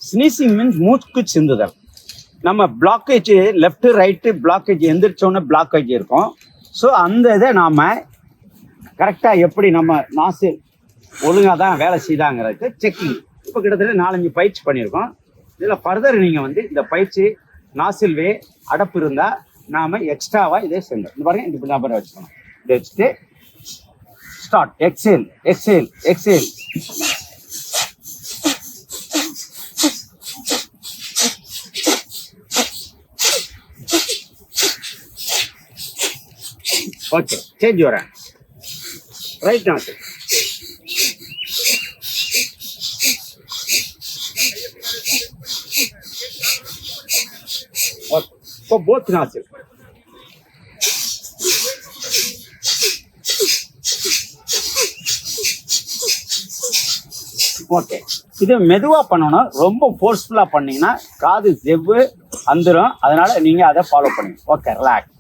Sneezing means மூக்கு சிந்துதல். நம்ம பிளாக்கேஜ் லெஃப்ட் ரைட்டு பிளாக்கேஜ் எந்திரிச்சோன்னே பிளாக்கேஜ் இருக்கும். ஸோ அந்த இதை நாம் கரெக்டாக எப்படி நம்ம நாசில் ஒழுங்காக தான் வேலை செய்தாங்கிறதுக்கு செக்கிங். இப்போ கிட்டத்தட்ட 4-5 பயிற்சி பண்ணியிருக்கோம். இதில் ஃபர்தர் நீங்கள் வந்து இந்த பயிற்சி நாசில்வே அடப்பு இருந்தால் நாம் எக்ஸ்ட்ராவாக இதே செய்யணும். இந்த பாருங்க, இப்படி நபரை வச்சுக்கணும். இதை வச்சுட்டு start. Exhale exhale exhale. Okay, change your hand. Right nozzle. Okay, இப்போ போத் நாசில். ஓகே, இது மெதுவாக பண்ணணும். ரொம்ப ஃபோர்ஸ்ஃபுல்லாக பண்ணீங்கன்னா காது ஜெவ்வு வந்துடும். அதனால நீங்கள் அதை ஃபாலோ பண்ணுங்க. Okay, relax.